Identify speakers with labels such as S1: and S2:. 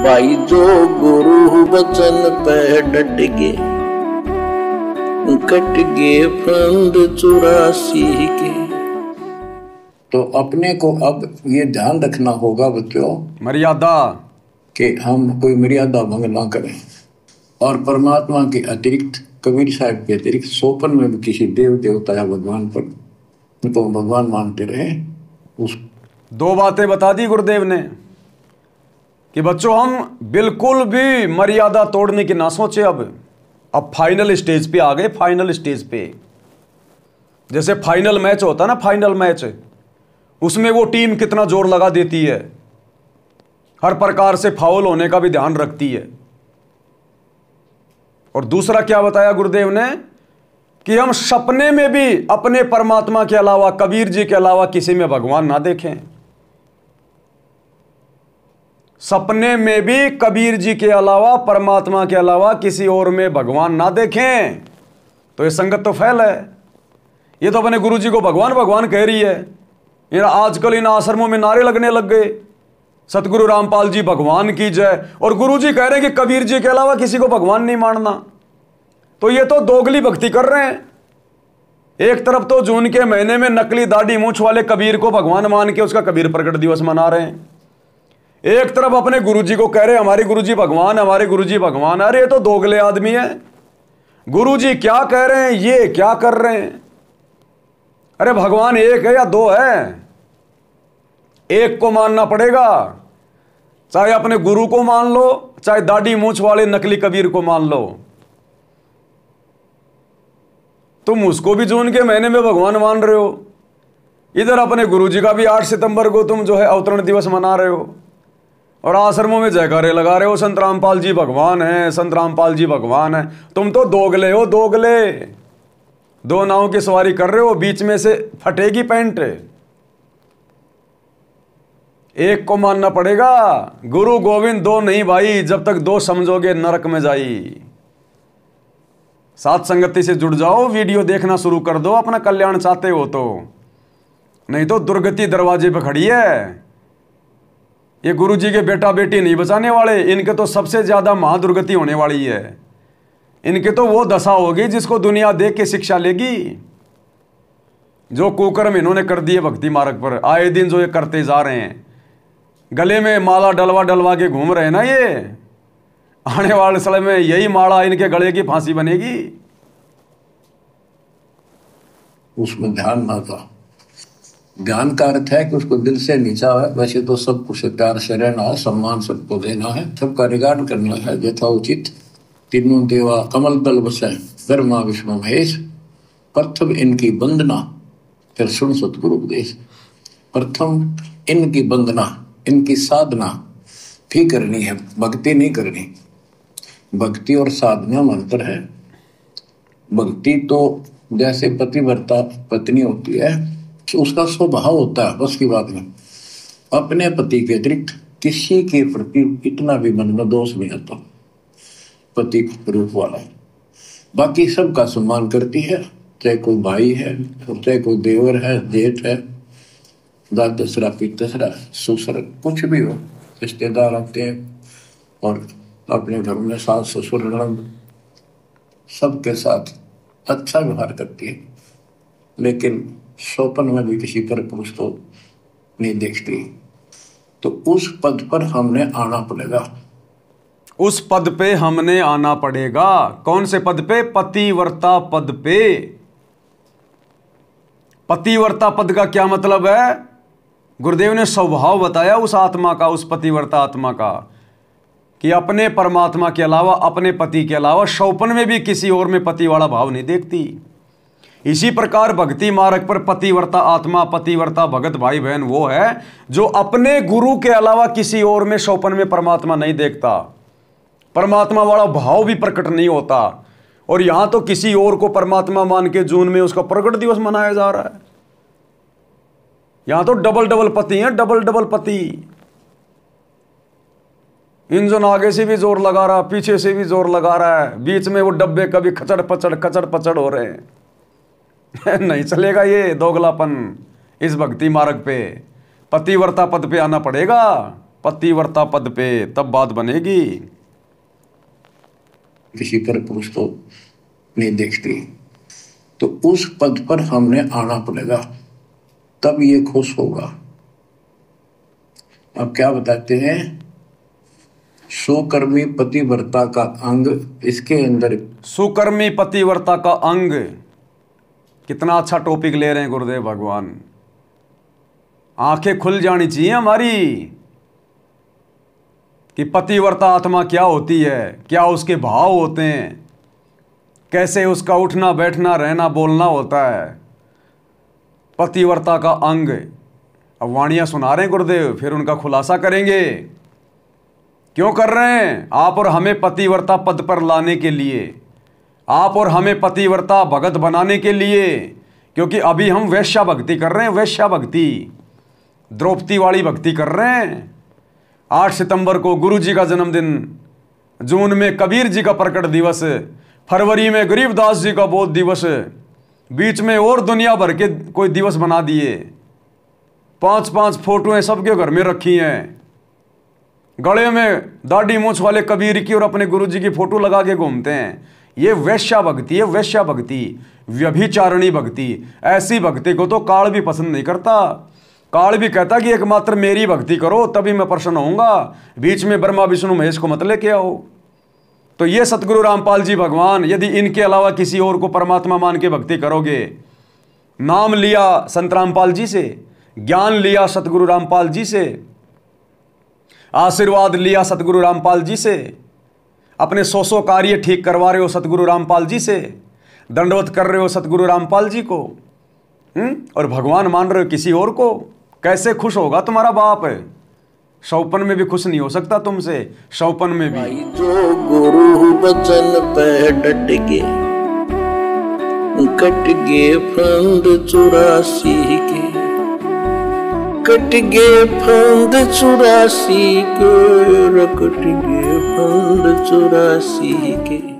S1: भाई जो गुरु वचन पे डट गे, कट गे फंद 84 के। तो अपने को अब ये ध्यान रखना होगा बच्चों,
S2: मर्यादा, कि
S1: हम कोई मर्यादा भंग ना करें। और परमात्मा के अतिरिक्त, कबीर साहब के अतिरिक्त सोपन में भी किसी देव देवता या भगवान पर तो भगवान मानते रहे। उस
S2: दो बातें बता दी गुरुदेव ने कि बच्चों हम बिल्कुल भी मर्यादा तोड़ने की ना सोचे। अब फाइनल स्टेज पे आ गए। फाइनल स्टेज पे जैसे फाइनल मैच होता ना, फाइनल मैच, उसमें वो टीम कितना जोर लगा देती है, हर प्रकार से फाउल होने का भी ध्यान रखती है। और दूसरा क्या बताया गुरुदेव ने कि हम सपने में भी अपने परमात्मा के अलावा, कबीर जी के अलावा किसी में भगवान ना देखें। सपने में भी कबीर जी के अलावा, परमात्मा के अलावा किसी और में भगवान ना देखें। तो ये संगत तो फैल है। ये तो अपने गुरु जी को भगवान भगवान कह रही है। ये आजकल इन आश्रमों में नारे लगने लग गए, सतगुरु रामपाल जी भगवान की जय, और गुरु जी कह रहे हैं कि कबीर जी के अलावा किसी को भगवान नहीं मानना। तो ये तो दोगली भक्ति कर रहे हैं। एक तरफ तो जून के महीने में नकली दाढ़ी मूंछ वाले कबीर को भगवान मान के उसका कबीर प्रकट दिवस मना रहे हैं, एक तरफ अपने गुरुजी को कह रहे हमारे गुरुजी भगवान, हमारे गुरुजी भगवान। अरे ये तो दोगले आदमी है। गुरुजी क्या कह रहे हैं, ये क्या कर रहे हैं? अरे भगवान एक है या दो है? एक को मानना पड़ेगा, चाहे अपने गुरु को मान लो, चाहे दाढ़ी मूंछ वाले नकली कबीर को मान लो। तुम उसको भी जून के महीने में भगवान मान रहे हो, इधर अपने गुरुजी का भी 8 सितंबर को तुम जो है अवतरण दिवस मना रहे हो, और आश्रमों में जयकारे लगा रहे हो संत रामपाल जी भगवान है, संत रामपाल जी भगवान है। तुम तो दोगले हो, दोगले। दो नाव की सवारी कर रहे हो, बीच में से फटेगी पैंट। एक को मानना पड़ेगा। गुरु गोविंद दो नहीं भाई, जब तक दो समझोगे नरक में जाई। साथ संगति से जुड़ जाओ, वीडियो देखना शुरू कर दो अपना कल्याण चाहते हो तो, नहीं तो दुर्गति दरवाजे पे खड़ी है। ये गुरु जी के बेटा बेटी नहीं बचाने वाले, इनके तो सबसे ज्यादा महादुर्गति होने वाली है। इनके तो वो दशा होगी जिसको दुनिया देख के शिक्षा लेगी। जो कुकर्म इन्होंने कर दिए भक्ति मार्ग पर, आए दिन जो ये करते जा रहे हैं, गले में माला डलवा डलवा के घूम रहे हैं ना, ये आने वाले समय में यही माला इनके गले की फांसी बनेगी।
S1: उसमें ध्यान ना था। ज्ञान का अर्थ है कि उसको दिल से नीचा है। वैसे तो सब कुछ प्यार से रहना है, सम्मान सबको देना है, सबका रिगार्ड करना है यथोचित। तीनों देवा कमल तल बसे, ब्रह्मा विष्णु महेश, प्रथम इनकी वंदना फिर सुन सतगुरु उपदेश। प्रथम इनकी वंदना, इनकी साधना भी करनी है, भक्ति नहीं करनी। भक्ति और साधना में अंतर है। भक्ति तो जैसे पतिव्रता पत्नी होती है, उसका स्वभाव होता है, बस की बात नहीं। अपने पति के अतिरिक्त किसी के प्रति इतना भी मन में दोष नहीं आता, पति रूप वाला है। बाकी सबका सम्मान करती है, चाहे कोई भाई है, चाहे कोई देवर है, जेठ है, दादसरा पितसरा ससुर, कुछ भी हो, रिश्तेदार आते हैं और अपने घर में सास ससुर ननद सबके साथ अच्छा व्यवहार करती है। लेकिन स्वप्न में भी किसी पर पुरुष तो नहीं देखती। तो उस पद पर हमने आना पड़ेगा।
S2: उस पद पे हमने आना पड़ेगा। कौन से पद पे? पतिव्रता पद पे। पतिव्रता पद का क्या मतलब है? गुरुदेव ने स्वभाव बताया उस आत्मा का, उस पतिव्रता आत्मा का, कि अपने परमात्मा के अलावा, अपने पति के अलावा स्वप्न में भी किसी और में पति वाला भाव नहीं देखती। इसी प्रकार भक्ति मार्ग पर पतिव्रता आत्मा, पतिव्रता भगत भाई बहन वो है जो अपने गुरु के अलावा किसी और में स्वप्न में परमात्मा नहीं देखता, परमात्मा वाला भाव भी प्रकट नहीं होता। और यहां तो किसी और को परमात्मा मान के जून में उसका प्रकट दिवस मनाया जा रहा है। यहां तो डबल डबल पति हैं, डबल डबल पति। इंजन आगे से भी जोर लगा रहा, पीछे से भी जोर लगा रहा है, बीच में वो डब्बे कभी खचड़ पचड़ हो रहे हैं। नहीं चलेगा ये दोगलापन। इस भक्ति मार्ग पे पतिव्रता पद पे आना पड़ेगा। पतिव्रता पद पे, तब बात बनेगी।
S1: किसी पर पुरुष तो नहीं देखती, तो उस पद पर हमने आना पड़ेगा, तब ये खुश होगा। अब क्या बताते हैं, सुकर्मी पतिव्रता का अंग, इसके अंदर
S2: सुकर्मी पतिव्रता का अंग, कितना अच्छा टॉपिक ले रहे हैं गुरुदेव भगवान। आंखें खुल जानी चाहिए हमारी कि पतिव्रता आत्मा क्या होती है, क्या उसके भाव होते हैं, कैसे उसका उठना बैठना रहना बोलना होता है। पतिव्रता का अंग, अब वाणियां सुना रहे हैं गुरुदेव, फिर उनका खुलासा करेंगे। क्यों कर रहे हैं? आप और हमें पतिव्रता पद पर लाने के लिए, आप और हमें पतिव्रता भगत बनाने के लिए। क्योंकि अभी हम वैश्या भक्ति कर रहे हैं, वैश्या भक्ति, द्रौपदी वाली भक्ति कर रहे हैं। 8 सितंबर को गुरु जी का जन्मदिन, जून में कबीर जी का प्रकट दिवस, फरवरी में गरीबदास जी का बोध दिवस, बीच में और दुनिया भर के कोई दिवस बना दिए। 5-5 फोटोएं सबके घर में रखी हैं, गले में दाढ़ी मूंछ वाले कबीर की और अपने गुरु जी की फोटो लगा के घूमते हैं। ये वैश्या भक्ति है, वैश्या भक्ति, व्यभिचारिणी भक्ति। ऐसी भक्ति को तो काल भी पसंद नहीं करता। काल भी कहता कि एकमात्र मेरी भक्ति करो तभी मैं प्रसन्न होऊंगा, बीच में ब्रह्मा विष्णु महेश को मत लेके आओ। तो ये सतगुरु रामपाल जी भगवान, यदि इनके अलावा किसी और को परमात्मा मान के भक्ति करोगे, नाम लिया संत रामपाल जी से, ज्ञान लिया सतगुरु रामपाल जी से, आशीर्वाद लिया सतगुरु रामपाल जी से, अपने 100 कार्य ठीक करवा रहे हो सतगुरु रामपाल जी से, दंडवत कर रहे हो सतगुरु रामपाल जी को, और भगवान मान रहे हो किसी और को, कैसे खुश होगा तुम्हारा बाप? शौपन में भी खुश नहीं हो सकता तुमसे, शौपन में भी।
S3: जो गुरु बचन पे डट गे, कट गे फंद 84 के, कट गे फंद 84 के, कट गे फंद 84 के।